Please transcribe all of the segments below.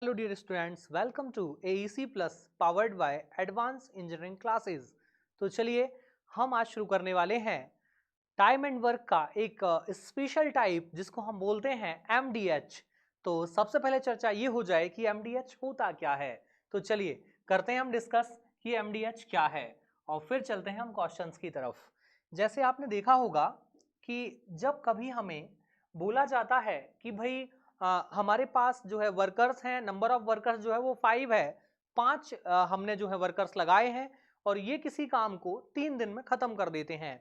Hello dear students, welcome to AEC Plus powered by Advanced Engineering Classes। तो चलिए हम आज शुरू करने वाले हैं टाइम एंड वर्क का एक स्पेशल टाइप जिसको हम बोलते हैं MDH। तो सबसे पहले चर्चा ये हो जाए कि MDH होता क्या है। तो चलिए करते हैं हम डिस्कस कि MDH क्या है और फिर चलते हैं हम क्वेश्चंस की तरफ। जैसे आपने देखा होगा कि जब कभी हमें बोला जाता है कि भाई हमारे पास जो है वर्कर्स हैं, नंबर ऑफ वर्कर्स जो है वो 5 है, 5 हमने जो है वर्कर्स लगाए हैं और ये किसी काम को 3 दिन में खत्म कर देते हैं।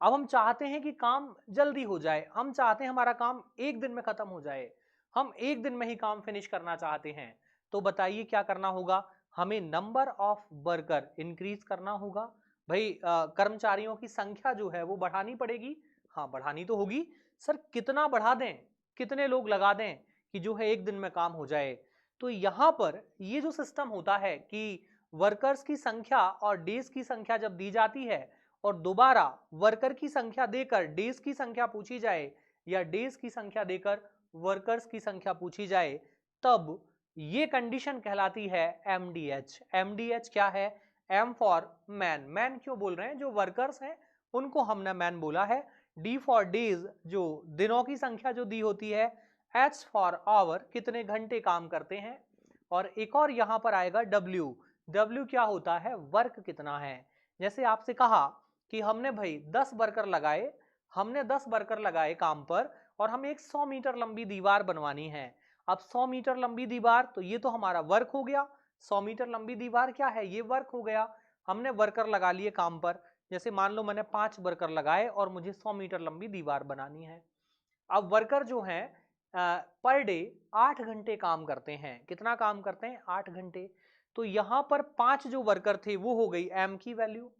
अब हम चाहते हैं कि काम जल्दी हो जाए, हम चाहते हैं हमारा काम 1 दिन में खत्म हो जाए, हम 1 दिन में ही काम फिनिश करना चाहते हैं। तो बताइए क्या करना होगा, हमें नंबर ऑफ वर्कर इंक्रीज करना होगा। भाई कर्मचारियों की संख्या जो है वो बढ़ानी पड़ेगी। हाँ, बढ़ानी तो होगी। सर कितना बढ़ा दें, कितने लोग लगा दें कि जो है 1 दिन में काम हो जाए। तो यहां पर ये जो सिस्टम होता है कि वर्कर्स की संख्या और डेज की संख्या जब दी जाती है और दोबारा वर्कर की संख्या देकर डेज की संख्या पूछी जाए या डेज की संख्या देकर वर्कर्स की संख्या पूछी जाए, तब ये कंडीशन कहलाती है MDH। MDH क्या है? M for man. मैन क्यों बोल रहे हैं? जो वर्कर्स हैं उनको हमने मैन बोला है। D फॉर डेज, जो दिनों की संख्या जो दी होती है। H फॉर आवर, कितने घंटे काम करते हैं। और एक और यहां पर आएगा W। W क्या होता है? वर्क कितना है। जैसे आपसे कहा कि हमने भाई 10 वर्कर लगाए, हमने 10 वर्कर लगाए काम पर और हमें एक 100 मीटर लंबी दीवार बनवानी है। अब 100 मीटर लंबी दीवार, तो ये तो हमारा वर्क हो गया। 100 मीटर लंबी दीवार क्या है? ये वर्क हो गया। हमने वर्कर लगा लिए काम पर। जैसे मान लो मैंने 5 वर्कर लगाए और मुझे 100 मीटर लंबी दीवार बनानी है। अब वर्कर जो हैं पर डे 8 घंटे काम करते हैं। कितना काम करते हैं? 8 घंटे। तो यहां पर 5 जो वर्कर थे वो हो गई M की वैल्यू।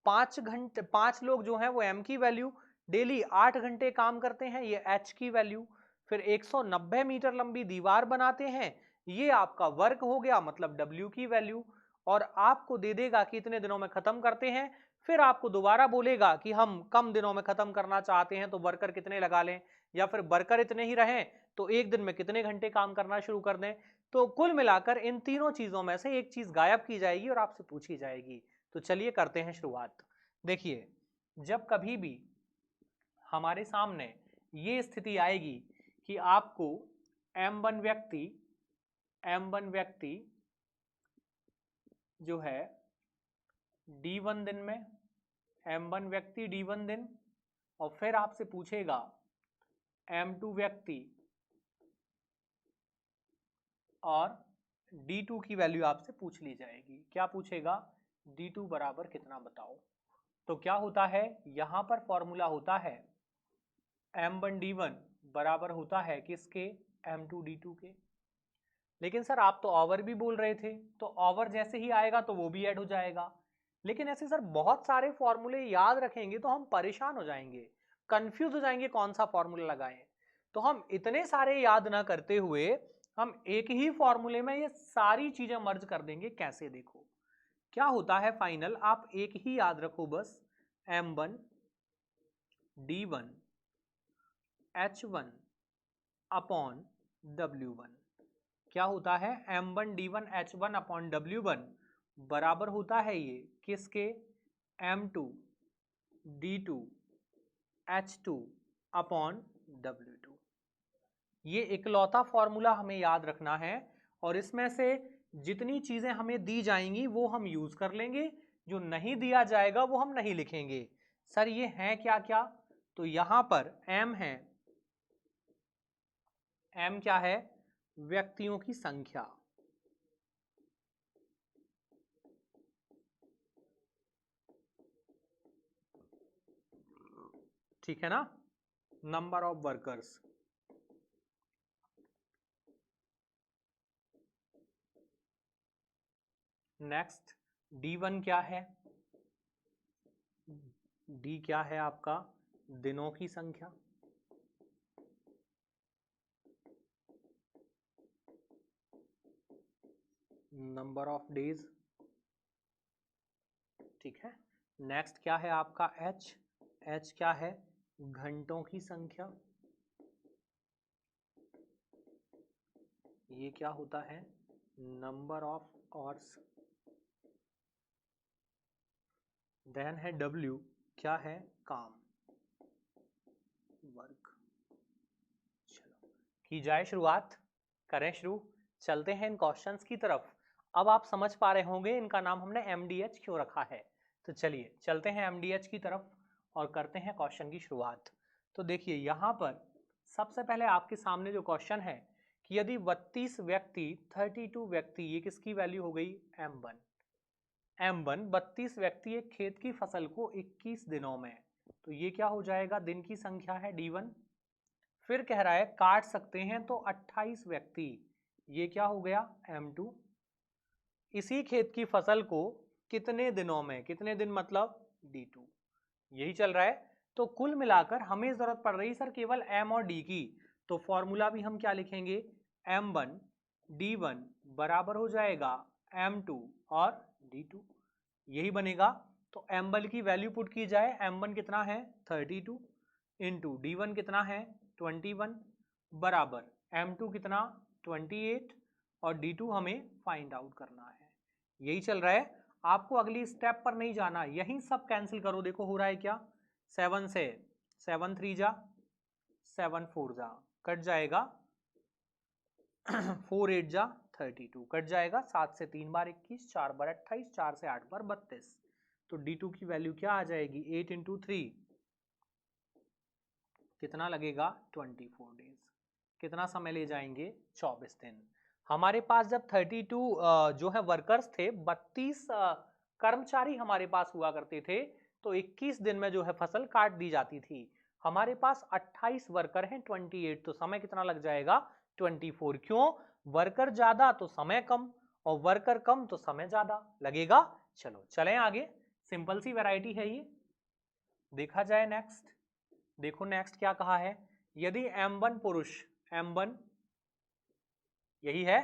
5 घंटे, 5 लोग जो हैं वो M की वैल्यू, डेली 8 घंटे काम करते हैं, ये H की वैल्यू। फिर 190 मीटर लंबी दीवार बनाते हैं, ये आपका वर्क हो गया, मतलब W की वैल्यू। और आपको दे देगा कि इतने दिनों में खत्म करते हैं। फिर आपको दोबारा बोलेगा कि हम कम दिनों में खत्म करना चाहते हैं तो वर्कर कितने लगा लें, या फिर वर्कर इतने ही रहें तो 1 दिन में कितने घंटे काम करना शुरू कर दें। तो कुल मिलाकर इन तीनों चीजों में से एक चीज गायब की जाएगी और आपसे पूछी जाएगी। तो चलिए करते हैं शुरुआत। देखिए, जब कभी भी हमारे सामने ये स्थिति आएगी कि आपको M1 व्यक्ति जो है D1 दिन में, M1 व्यक्ति D1 दिन, और फिर आपसे पूछेगा M2 व्यक्ति और D2 की वैल्यू आपसे पूछ ली जाएगी। क्या पूछेगा? D2 बराबर कितना बताओ। तो क्या होता है, यहां पर फॉर्मूला होता है M1 D1 बराबर होता है किसके? M2 D2 के। लेकिन सर आप तो ओवर भी बोल रहे थे, तो ओवर जैसे ही आएगा तो वो भी ऐड हो जाएगा। लेकिन ऐसे सर बहुत सारे फॉर्मूले याद रखेंगे तो हम परेशान हो जाएंगे, कंफ्यूज हो जाएंगे कौन सा फॉर्मूला लगाएं। तो हम इतने सारे याद ना करते हुए हम एक ही फॉर्मूले में ये सारी चीजें मर्ज कर देंगे। कैसे? देखो क्या होता है फाइनल, आप एक ही याद रखो बस, M1 D1 H1 upon W1। क्या होता है? M1 D1 H1 upon W1 बराबर होता है ये किसके? M2 D2 H2 upon W2। ये इकलौता फॉर्मूला हमें याद रखना है और इसमें से जितनी चीजें हमें दी जाएंगी वो हम यूज कर लेंगे, जो नहीं दिया जाएगा वो हम नहीं लिखेंगे। सर ये है क्या क्या? तो यहां पर M है, M क्या है? व्यक्तियों की संख्या। ठीक है ना? Number of workers. Next D1 क्या है? D क्या है आपका? दिनों की संख्या। Number of days. ठीक है। नेक्स्ट क्या है आपका? H। H क्या है? घंटों की संख्या। ये क्या होता है, नंबर ऑफ आवर्स। देन है W, क्या है, काम, वर्क। चलो की जाए शुरुआत, करें शुरू, चलते हैं इन क्वेश्चंस की तरफ। अब आप समझ पा रहे होंगे इनका नाम हमने MDH क्यों रखा है। तो चलिए चलते हैं MDH की तरफ और करते हैं क्वेश्चन की शुरुआत। तो देखिए यहाँ पर सबसे पहले आपके सामने जो क्वेश्चन है कि यदि 32 व्यक्ति 32 व्यक्ति, ये किसकी वैल्यू हो गई, M1 32 व्यक्ति एक खेत की फसल को 21 दिनों में, तो ये क्या हो जाएगा, दिन की संख्या है D1। फिर कह रहा है काट सकते हैं तो 28 व्यक्ति, ये क्या हो गया, M2। इसी खेत की फसल को कितने दिनों में, कितने दिन मतलब D2, यही चल रहा है। तो कुल मिलाकर हमें जरूरत पड़ रही सर केवल M और D की, तो फॉर्मूला भी हम क्या लिखेंगे, M1 D1 बराबर हो जाएगा M2 और D2, यही बनेगा। तो M1 की वैल्यू पुट की जाए, M1 कितना है 32 इंटू D1 कितना है 21 बराबर M2 कितना 28 और D2 हमें फाइंड आउट करना है, यही चल रहा है। आपको अगली स्टेप पर नहीं जाना, यही सब कैंसिल करो, देखो हो रहा है क्या, 7 से 7 3 जा 7 4 जा कट जाएगा 4 8 जा 32 कट जाएगा, 7 से 3 बार 21, 4 बार 28, 4 से 8 बार 32। तो D2 की वैल्यू क्या आ जाएगी, 8 इंटू 3 कितना लगेगा 24 डेज, कितना समय ले जाएंगे 24 दिन। हमारे पास जब 32 जो है वर्कर्स थे, 32 कर्मचारी हमारे पास हुआ करते थे, तो 21 दिन में जो है फसल काट दी जाती थी। हमारे पास 28 वर्कर हैं 28, तो समय कितना लग जाएगा 24। क्यों, वर्कर ज्यादा तो समय कम, और वर्कर कम तो समय ज्यादा लगेगा। चलो चलें आगे, सिंपल सी वैरायटी है ये, देखा जाए नेक्स्ट। देखो नेक्स्ट क्या कहा है, यदि M1 पुरुष, M1 यही है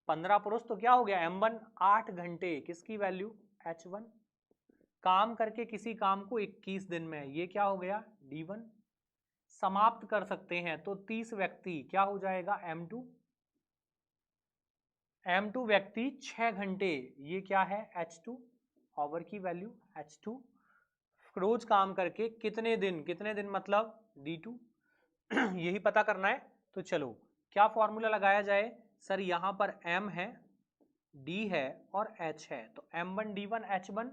15 पुरुष, तो क्या हो गया M1 8 घंटे, किसकी वैल्यू H1, काम करके किसी काम को 21 दिन में, ये क्या हो गया D1। समाप्त कर सकते हैं तो 30 व्यक्ति, क्या हो जाएगा M2। M2 व्यक्ति 6 घंटे, ये क्या है H2, ऑवर की वैल्यू H2। रोज काम करके कितने दिन, कितने दिन मतलब D2 यही पता करना है। तो चलो क्या फॉर्मूला लगाया जाए, सर यहाँ पर M है, D है और H है, तो M1 D1 H1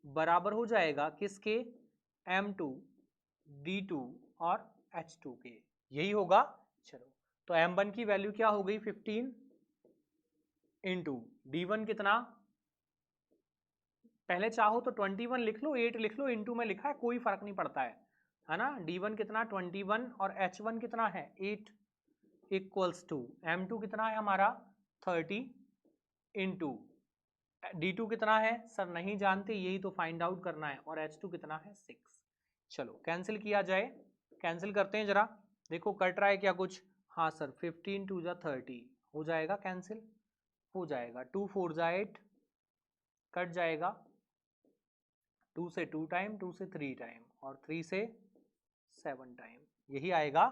बराबर हो जाएगा किसके, M2 D2 और H2 के, यही होगा। चलो तो M1 की वैल्यू क्या हो गई 15 इंटू D1 कितना, पहले चाहो तो 21 लिख लो, 8 लिख लो, इंटू में लिखा है कोई फर्क नहीं पड़ता है ना। D1 कितना 21 और H1 कितना है 8 इक्वल्स टू M2 कितना है हमारा 30 इंटू D2 कितना है सर नहीं जानते, यही तो फाइंड आउट करना है, और H2 कितना है 6। चलो कैंसिल किया जाए, कैंसिल करते हैं जरा, देखो कट रहा है क्या कुछ, हाँ सर 15 2 जा 30 हो जाएगा, कैंसिल हो जाएगा, 2 4 जा 8 कट जाएगा, 2 से 2 टाइम, 2 से 3 टाइम और 3 से 7 टाइम, यही आएगा।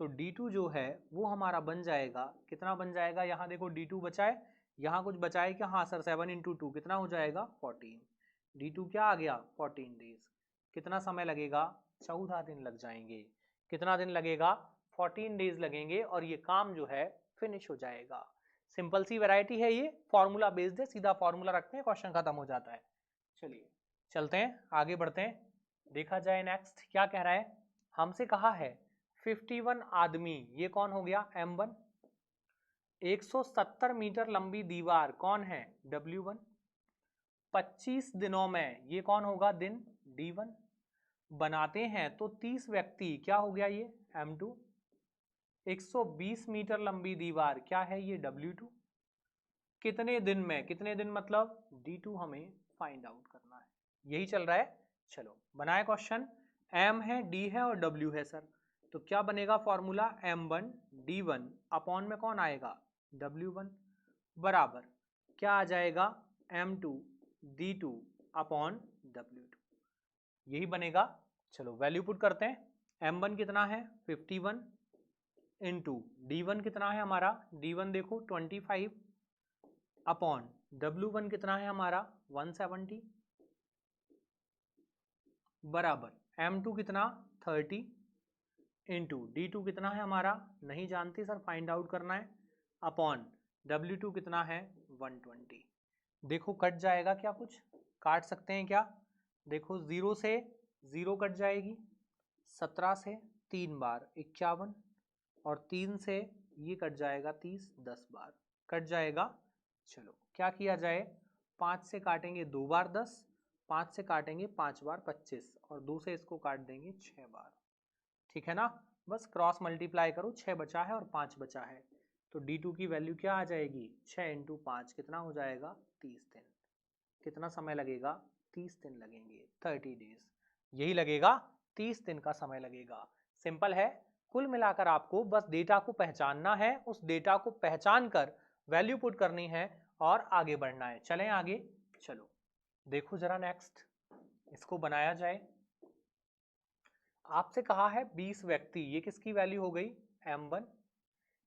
तो D2 जो है वो हमारा बन जाएगा, कितना बन जाएगा, यहाँ देखो D2 बचा है, यहाँ कुछ बचा है क्या, हाँ सर 7 इंटू 2 कितना हो जाएगा 14। D2 क्या आ गया 14 डेज, कितना समय लगेगा 14 दिन लग जाएंगे, कितना दिन लगेगा 14 डेज लगेंगे, और ये काम जो है फिनिश हो जाएगा। सिंपल सी वैरायटी है ये, फॉर्मूला बेस्ड है, सीधा फॉर्मूला रखते हैं क्वेश्चन खत्म हो जाता है। चलिए चलते हैं आगे बढ़ते हैं, देखा जाए नेक्स्ट क्या कह रहा है, हमसे कहा है 51 आदमी, ये कौन हो गया M1, 170 मीटर लंबी दीवार कौन है W1, 25 दिनों में ये कौन होगा दिन D1, बनाते हैं तो 30 व्यक्ति, क्या हो गया ये M2, 120 मीटर लंबी दीवार क्या है ये W2, कितने दिन में, कितने दिन मतलब D2 हमें फाइंड आउट करना है, यही चल रहा है। चलो बनाए क्वेश्चन, M है D है और W है सर, तो क्या बनेगा फॉर्मूला M1 D1 अपॉन में कौन आएगा W1 बराबर क्या आ जाएगा M2 D2 अपॉन W2, यही बनेगा। चलो वैल्यू पुट करते हैं, M1 कितना है 51 इंटू D1 कितना है हमारा, D1 देखो 25 अपॉन W1 कितना है हमारा 170 बराबर M2 कितना 30 इंटू D2 कितना है हमारा नहीं जानते सर, फाइंड आउट करना है, अपॉन W2 कितना है 120। देखो कट जाएगा क्या, कुछ काट सकते हैं क्या, देखो 0 से 0 कट जाएगी, 17 से 3 बार 51 और 3 से ये कट जाएगा 30 10 बार कट जाएगा। चलो क्या किया जाए, 5 से काटेंगे 2 बार 10, 5 से काटेंगे 5 बार 25 और 2 से इसको काट देंगे 6 बार, ठीक है ना। बस क्रॉस मल्टीप्लाई करो, 6 बचा है और 5 बचा है, तो D2 की वैल्यू क्या आ जाएगी, 6 इंटू 5 कितना हो जाएगा 30 दिन। कितना समय लगेगा, 30 दिन लगेंगे, 30 डेज, यही लगेगा, 30 दिन का समय लगेगा। सिंपल है। कुल मिलाकर आपको बस डेटा को पहचानना है, उस डेटा को पहचान कर वैल्यू पुट करनी है और आगे बढ़ना है। चलें आगे, चलो देखो जरा नेक्स्ट, इसको बनाया जाए। आपसे कहा है 20 व्यक्ति, ये किसकी वैल्यू हो गई M1,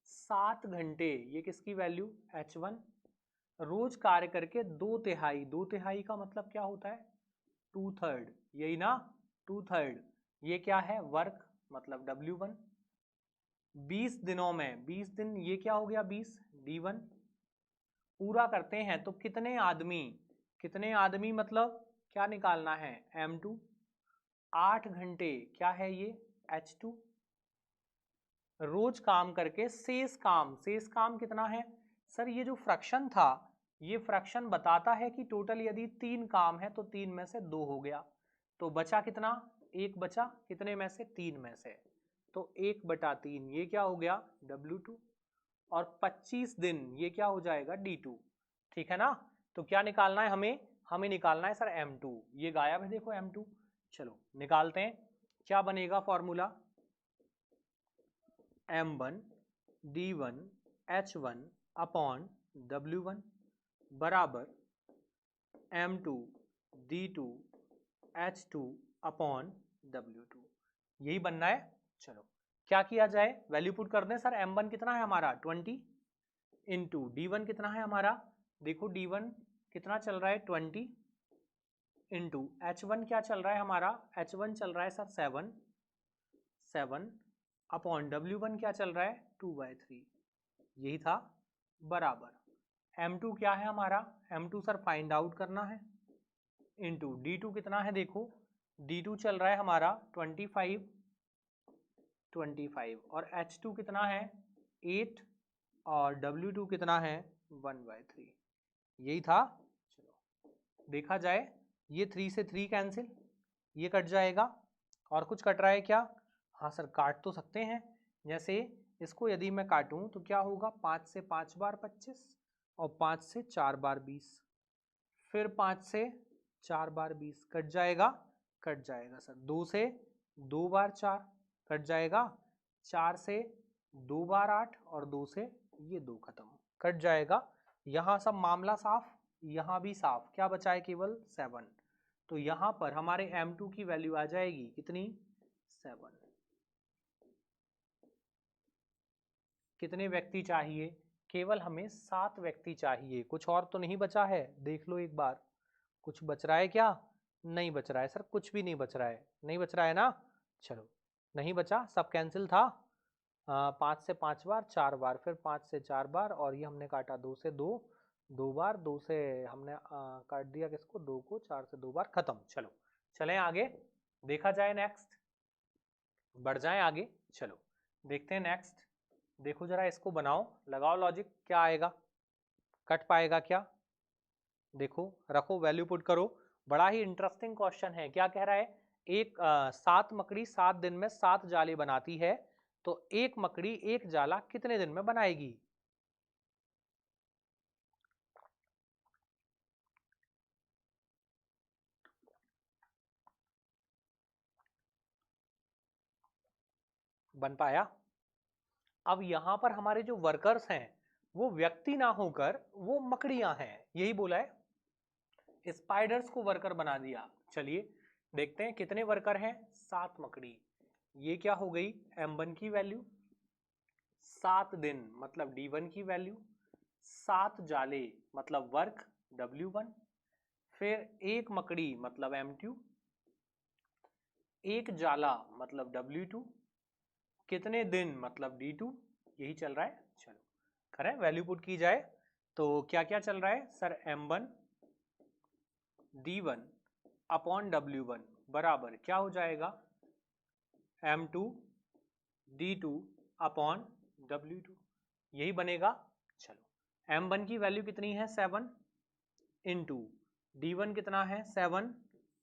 7 घंटे ये किसकी वैल्यू H1, रोज कार्य करके 2/3, 2/3 का मतलब क्या होता है 2/3, यही ना 2/3, ये क्या है वर्क मतलब W1, 20 दिनों में 20 दिन ये क्या हो गया 20 D1, पूरा करते हैं तो कितने आदमी, कितने आदमी मतलब क्या निकालना है M2, 8 घंटे क्या है ये H2, रोज काम करके शेष काम कितना है सर, ये जो फ्रैक्शन था ये फ्रैक्शन बताता है कि टोटल यदि 3 काम है तो 3 में से 2 हो गया, तो बचा कितना, 1 बचा, कितने में से 3 में से, तो 1/3 ये क्या हो गया W2 और 25 दिन ये क्या हो जाएगा D2, ठीक है ना। तो क्या निकालना है हमें, हमें निकालना है सर M2, ये गायब है देखो M2, चलो निकालते हैं, क्या बनेगा formula, M1 D1 H1 upon W1 बराबर M2 D2 H2 upon W2, यही बनना है। चलो क्या किया जाए, वैल्यू पुट कर दें सर, M1 कितना है हमारा 20 इंटू D1 कितना है हमारा, देखो D1 कितना चल रहा है 20 इंटू H1 क्या चल रहा है हमारा, H1 चल रहा है सर 7 अपॉन W1 क्या चल रहा है 2/3, यही था बराबर M2 क्या है हमारा, M2 सर फाइंड आउट करना है, इंटू D2 कितना है, देखो D2 चल रहा है हमारा 25 और H2 कितना है 8 और W2 कितना है 1/3, यही था। चलो देखा जाए, ये 3 से 3 कैंसिल, ये कट जाएगा, और कुछ कट रहा है क्या, हाँ सर काट तो सकते हैं, जैसे इसको यदि मैं काटूं तो क्या होगा, 5 से 5 बार 25 और 5 से 4 बार 20, फिर 5 से 4 बार 20 कट जाएगा सर, 2 से 2 बार 4 कट जाएगा, 4 से 2 बार 8 और 2 से ये 2 खत्म कट जाएगा, यहाँ सब मामला साफ, यहाँ भी साफ, क्या बचा है केवल 7, तो यहाँ पर हमारे M2 की वैल्यू आ जाएगी कितनी 7। कितने व्यक्ति चाहिए, केवल हमें 7 व्यक्ति चाहिए, कुछ और तो नहीं बचा है, देख लो एक बार, कुछ बच रहा है क्या, नहीं बच रहा है सर, कुछ भी नहीं बच रहा है, नहीं बच रहा है ना, चलो नहीं बचा, सब कैंसिल था, 5 से 5 बार 4 बार, फिर 5 से 4 बार और ये हमने काटा 2 से 2 बार, 2 से हमने काट दिया किसको 2 को, 4 से 2 बार खत्म। चलो चलें आगे, देखा जाए नेक्स्ट, बढ़ जाए आगे, चलो देखते हैं नेक्स्ट, देखो जरा इसको बनाओ, लगाओ लॉजिक, क्या आएगा, कट पाएगा क्या, देखो रखो वैल्यू पुट करो, बड़ा ही इंटरेस्टिंग क्वेश्चन है, क्या कह रहा है, एक 7 मकड़ी 7 दिन में 7 जाले बनाती है, तो एक मकड़ी एक जाला कितने दिन में बनाएगी, बन पाया। अब यहां पर हमारे जो वर्कर्स हैं वो व्यक्ति ना होकर वो मकड़ियां हैं, यही बोला है, स्पाइडर्स को वर्कर बना दिया। चलिए देखते हैं कितने वर्कर हैं, 7 मकड़ी, ये क्या हो गई M1 की वैल्यू, 7 दिन मतलब D1 की वैल्यू, 7 जाले मतलब वर्क W1, फिर 1 मकड़ी मतलब M2, 1 जाला मतलब W2, कितने दिन मतलब D2, यही चल रहा है। चलो करें, वैल्यू पुट की जाए तो क्या क्या चल रहा है sir, M1 D1 upon W1 बराबर क्या हो जाएगा, M2 D2 अपॉन W2, यही बनेगा। चलो M1 की वैल्यू कितनी है 7 इंटू D1 कितना है 7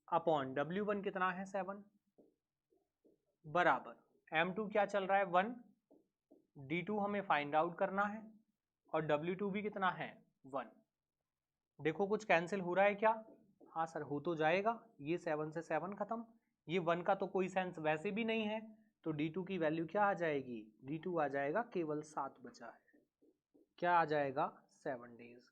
अपॉन W1 कितना है 7 बराबर M2 क्या चल रहा है 1, D2 हमें फाइंड आउट करना है और W2 भी कितना है 1। देखो कुछ कैंसिल हो रहा है क्या, हाँ सर हो तो जाएगा, ये 7 से 7 खत्म, ये 1 का तो कोई सेंस वैसे भी नहीं है, तो D2 की वैल्यू क्या आ जाएगी, D2 आ जाएगा केवल 7 बचा है, क्या आ जाएगा 7 डेज,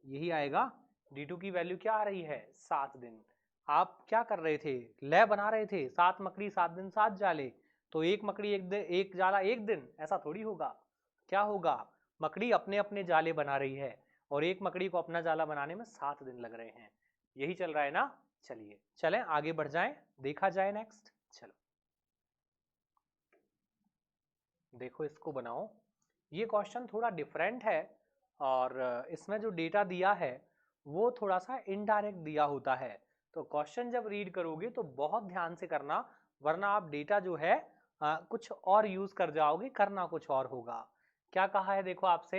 यही आएगा। D2 की वैल्यू क्या आ रही है 7 दिन। आप क्या कर रहे थे, लय बना रहे थे, 7 मकड़ी 7 दिन 7 जाले, तो 1 मकड़ी 1 दिन 1 जाला 1 दिन, ऐसा थोड़ी होगा। क्या होगा, मकड़ी अपने अपने जाले बना रही है और 1 मकड़ी को अपना जाला बनाने में 7 दिन लग रहे हैं, यही चल रहा है ना। चलिए चलें आगे बढ़ जाएं, देखा जाए नेक्स्ट। चलो देखो इसको बनाओ, ये क्वेश्चन थोड़ा डिफरेंट है और इसमें जो डेटा दिया है वो थोड़ा सा इनडायरेक्ट दिया होता है, तो क्वेश्चन जब रीड करोगे तो बहुत ध्यान से करना, वरना आप डेटा जो है कुछ और यूज कर जाओगे, करना कुछ और होगा। क्या कहा है देखो आपसे,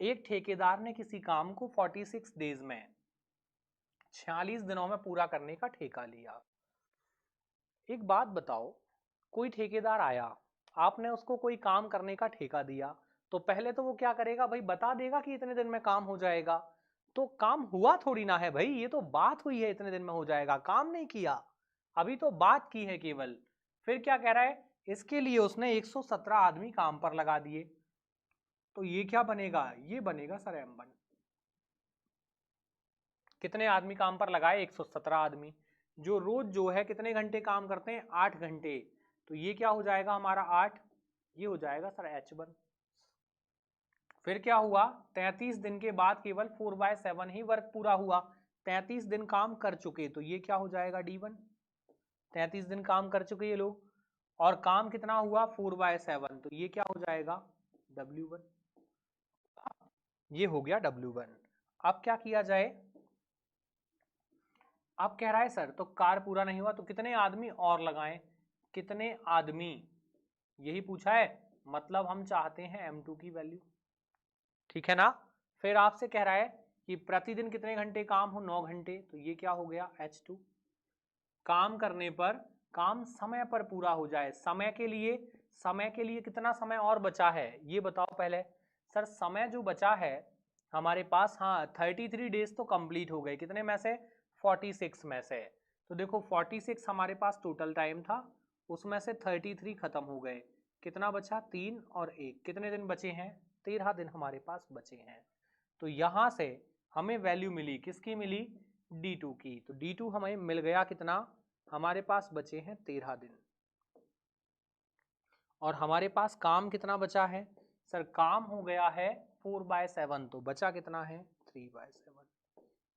एक ठेकेदार ने किसी काम को 46 डेज में 46 दिनों में पूरा करने का ठेका लिया। एक बात बताओ, कोई ठेकेदार आया, आपने उसको कोई काम करने का ठेका दिया, तो पहले तो वो क्या करेगा भाई, बता देगा कि इतने दिन में काम हो जाएगा, तो काम हुआ थोड़ी ना है भाई, ये तो बात हुई है इतने दिन में हो जाएगा, काम नहीं किया, अभी तो बात की है केवल। फिर क्या कह रहा है, इसके लिए उसने 117 आदमी काम पर लगा दिए, तो ये क्या बनेगा, ये बनेगा सर M1। कितने आदमी काम पर लगाए, 117 आदमी, जो रोज जो है कितने घंटे काम करते हैं 8 घंटे, तो ये क्या हो जाएगा हमारा 8, ये हो जाएगा सर H1। फिर क्या हुआ, 33 दिन के बाद केवल 4/7 ही वर्क पूरा हुआ, 33 दिन काम कर चुके, तो ये क्या हो जाएगा D1, 33 दिन काम कर चुके ये लोग, और काम कितना हुआ 4/7, तो ये क्या हो जाएगा W1, ये हो गया W1। अब क्या किया जाए, अब कह रहा है सर तो कार पूरा नहीं हुआ तो कितने आदमी और लगाएं, कितने आदमी, यही पूछा है, मतलब हम चाहते हैं M2 की वैल्यू, ठीक है ना। फिर आपसे कह रहा है कि प्रतिदिन कितने घंटे काम हो, 9 घंटे, तो ये क्या हो गया H2। काम करने पर, काम समय पर पूरा हो जाए, समय के लिए कितना समय और बचा है ये बताओ पहले। सर समय जो बचा है हमारे पास, हाँ 33 डेज तो कंप्लीट हो गए, कितने में से 46 में से, तो देखो 46 हमारे पास टोटल टाइम था, उसमें से 33 खत्म हो गए, कितना बचा 3 और 1, कितने दिन बचे हैं 13 दिन हमारे पास बचे हैं। तो यहां से हमें वैल्यू मिली, किसकी मिली, D2 की, तो D2 हमें मिल गया कितना, हमारे पास बचे हैं 13 दिन, और हमारे पास काम कितना बचा है सर, काम हो गया है 4/7, तो बचा कितना है 3/7,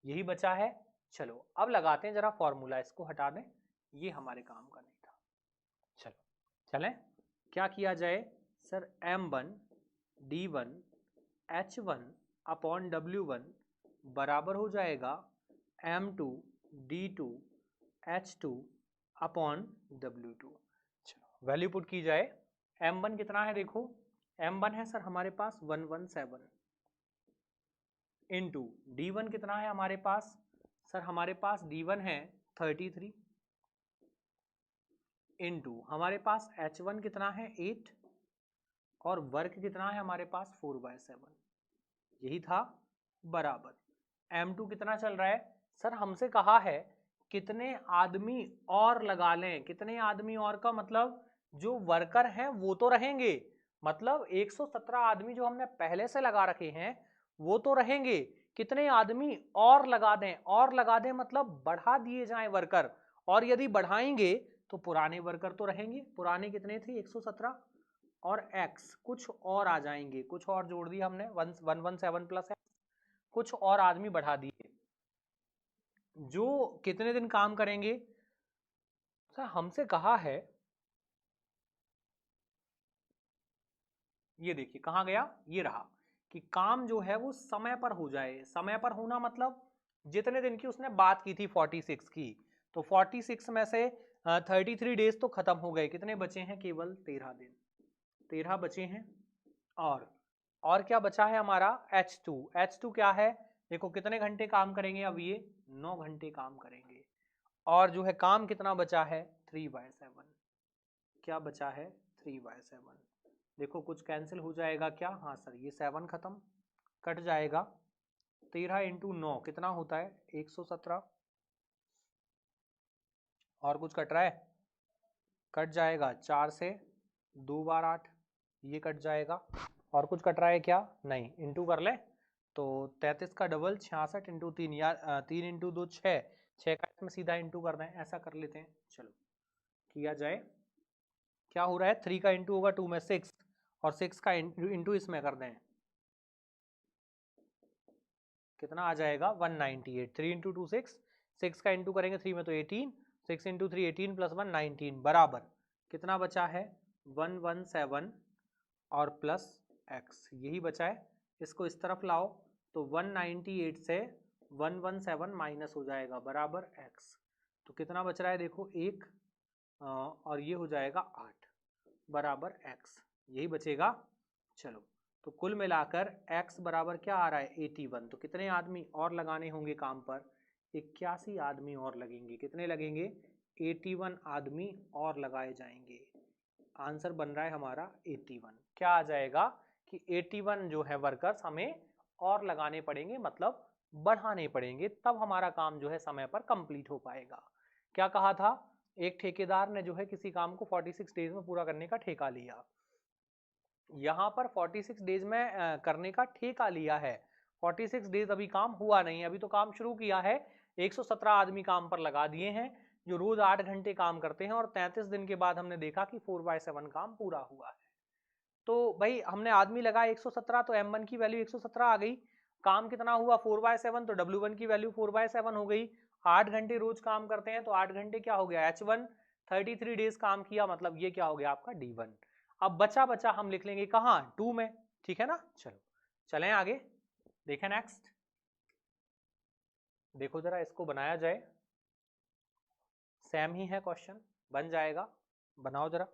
यही बचा है। चलो अब लगाते हैं जरा फॉर्मूला, इसको हटा दें, ये हमारे काम का नहीं था। चलो चलें, क्या किया जाए sir, M1 D1 H1 upon W1 बराबर हो जाएगा M2 D2 H2 upon W2। चलो वैल्यू पुट की जाए, M1 कितना है देखो, M1 है सर हमारे पास 117 इंटू D1 कितना है हमारे पास, सर हमारे पास D1 है 33 इंटू हमारे पास H1 कितना है 8 और वर्क कितना है हमारे पास 4/7, यही था बराबर M2 कितना चल रहा है सर, हमसे कहा है कितने आदमी और लगा लें, कितने आदमी और का मतलब जो वर्कर हैं वो तो रहेंगे, मतलब 117 आदमी जो हमने पहले से लगा रखे हैं वो तो रहेंगे, कितने आदमी और लगा दें, और लगा दें मतलब बढ़ा दिए जाएं वर्कर, और यदि बढ़ाएंगे तो पुराने वर्कर तो रहेंगे, पुराने कितने थे 117, और x कुछ और आ जाएंगे, कुछ और जोड़ दिया हमने 117 प्लस x, कुछ और आदमी बढ़ा दिए जो कितने दिन काम करेंगे। सर हमसे कहा है, ये देखिए कहाँ गया, ये रहा, कि काम जो है वो समय पर हो जाए। समय पर होना मतलब जितने दिन की उसने बात की थी 46 की, तो 46 में से 33 डेज तो खत्म हो गए, कितने बचे हैं, केवल 13 दिन, 13 बचे हैं। और क्या बचा है हमारा H2। H2 क्या है, देखो कितने घंटे काम करेंगे, अब ये 9 घंटे काम करेंगे। और जो है काम कितना बचा है, 3/7। क्या बचा है, 3/7। देखो कुछ कैंसिल हो जाएगा क्या, हाँ सर ये 7 खत्म, कट जाएगा। 13 इंटू 9 कितना होता है, 117। और कुछ कट रहा है, कट जाएगा, 4 से 2 बार 8, ये कट जाएगा। और कुछ कट रहा है क्या, नहीं, इंटू कर ले तो 33 का डबल 66 इंटू 3, या 3 इंटू 2 6, 6 का इसमें सीधा इंटू करना है, ऐसा कर लेते हैं। चलो किया जाए, क्या हो रहा है, 3 का इंटू होगा 2 में 6, और 6 का इंटू इसमें कर दें, कितना आ जाएगा 198। 3 इंटू 2 6, 6 का इंटू करेंगे 3 में तो 18, 6 इंटू 3 18 प्लस 1 19 बराबर कितना बचा है 117 और प्लस x, यही बचा है। इसको इस तरफ लाओ तो 198 से 117 माइनस हो जाएगा बराबर x, तो कितना बच रहा है देखो 1, और ये हो जाएगा 8 बराबर x, यही बचेगा। चलो तो कुल मिलाकर x बराबर क्या आ रहा है 81। तो कितने आदमी और लगाने होंगे काम पर, 81 आदमी और लगेंगे। कितने लगेंगे, 81 आदमी और लगाए जाएंगे। आंसर बन रहा है हमारा 81। क्या आ जाएगा कि 81 जो है वर्कर्स हमें और लगाने पड़ेंगे, मतलब बढ़ाने पड़ेंगे, तब हमारा काम जो है समय पर कंप्लीट हो पाएगा। क्या कहा था, एक ठेकेदार ने जो है किसी काम को 46 डेज में पूरा करने का ठेका लिया। यहाँ पर 46 डेज में करने का ठेका लिया है, 46 डेज अभी काम हुआ नहीं, अभी तो काम शुरू किया है। 117 आदमी काम पर लगा दिए हैं जो रोज 8 घंटे काम करते हैं, और 33 दिन के बाद हमने देखा कि 4/7 काम पूरा हुआ है। तो भाई हमने आदमी लगाया 117, तो M1 की वैल्यू 117 आ गई। काम कितना हुआ 4/7, तो W1 की वैल्यू 4/7 हो गई। 8 घंटे रोज काम करते हैं तो 8 घंटे क्या हो गया H1, 33 डेज काम किया, मतलब ये क्या हो गया आपका D1। अब बचा बचा हम लिख लेंगे कहाँ 2 में, ठीक है ना। चलो चलें आगे, देखें नेक्स्ट, देखो जरा इसको बनाया जाए, सेम ही है क्वेश्चन, बन जाएगा, बनाओ जरा।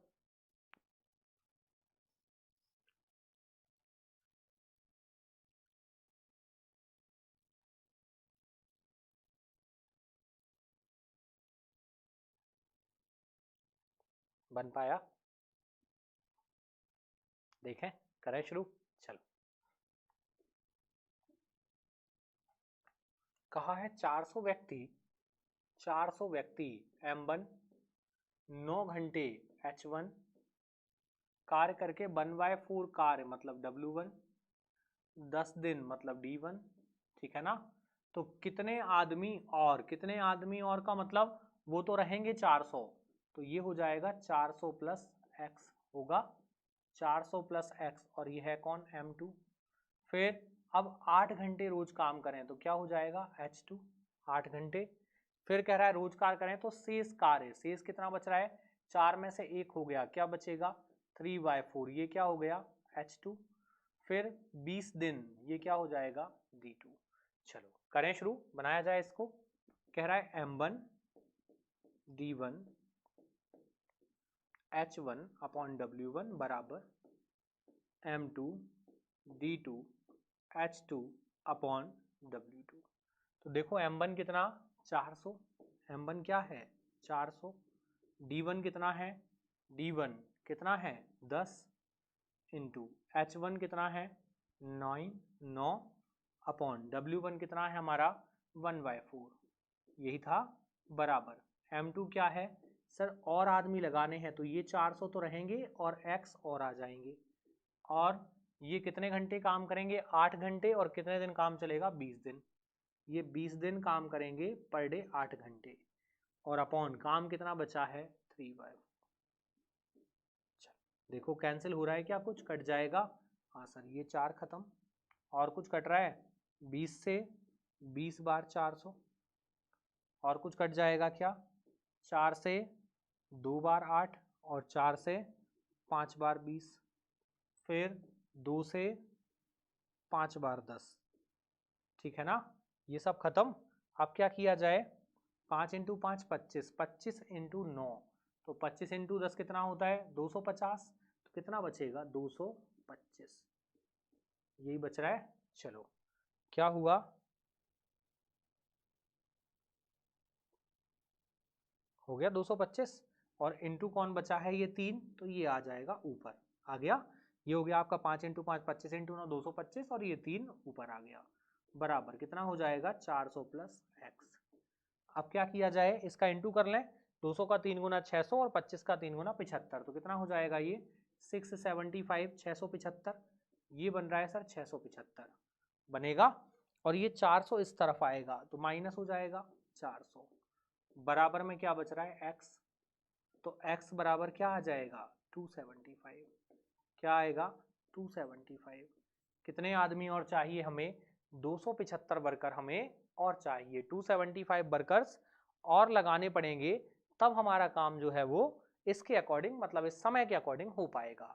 बन पाया, देखें, करें शुरू। चलो कहा है 400 व्यक्ति M1 9 घंटे H1 कार्य करके 1/4 कार्य मतलब W1 10 दिन मतलब D1, ठीक है ना। तो कितने आदमी और, कितने आदमी और का मतलब वो तो रहेंगे 400, तो ये हो जाएगा 400 प्लस x होगा, 400 प्लस x, और ये है कौन M2। फिर अब 8 घंटे रोज काम करें तो क्या हो जाएगा H2 8 घंटे। फिर कह रहा है रोज कार्य करें तो शेष कार्य, शेष कितना बच रहा है, 4 में से 1 हो गया, क्या बचेगा 3/4, ये क्या हो गया H2। फिर 20 दिन, ये क्या हो जाएगा D2। चलो करें शुरू, बनाया जाए इसको। कह रहा है M1 D1 H1 upon W1 बराबर M2 D2 H2 upon W2। तो देखो M1 कितना 400, M1 क्या है 400, D1 कितना है, D1 कितना है 10 इंटू H1 कितना है 9 अपॉन W1 कितना है हमारा 1/4, यही था बराबर। M2 क्या है सर, और आदमी लगाने हैं तो ये 400 तो रहेंगे और X और आ जाएंगे, और ये कितने घंटे काम करेंगे 8 घंटे, और कितने दिन काम चलेगा 20 दिन, ये 20 दिन काम करेंगे पर डे 8 घंटे, और अपॉन काम कितना बचा है 3/4। देखो कैंसिल हो रहा है क्या, कुछ कट जाएगा? हाँ सर, ये 4 खत्म, और कुछ कट रहा है? 20 से 20 बार 400, और कुछ कट जाएगा क्या? 4 से 2 बार 8, और 4 से 5 बार 20, फिर 2 से 5 बार 10। ठीक है ना, ये सब खत्म। अब क्या किया जाए? 5 इंटू 5 25, 25 इंटू 9, तो 25 इंटू 10 कितना होता है? 250। तो कितना बचेगा? 225, यही बच रहा है। चलो, क्या हुआ? हो गया 225, और इंटू कौन बचा है? ये 3, तो ये आ जाएगा ऊपर, आ गया। ये हो गया आपका 5 इंटू 5 25 इंटू 9 225, और ये 3 ऊपर आ गया, बराबर कितना हो जाएगा? 400 प्लस एक्स। अब क्या किया जाए? इसका इंटू कर लें। 200 का 3 गुना 600, और 25 का 3 गुना 75, तो कितना हो जाएगा? ये 675, 675, ये बन रहा है सर 675 बनेगा। और ये 400 इस तरफ आएगा, तो माइनस हो जाएगा 400, बराबर में क्या बच रहा है? x। तो x बराबर क्या आ जाएगा? 275। क्या आएगा? 275। कितने आदमी और चाहिए हमें? 275 वर्कर हमें और चाहिए, 275 वर्कर्स और लगाने पड़ेंगे, तब हमारा काम जो है वो इसके अकॉर्डिंग, मतलब इस समय के अकॉर्डिंग हो पाएगा।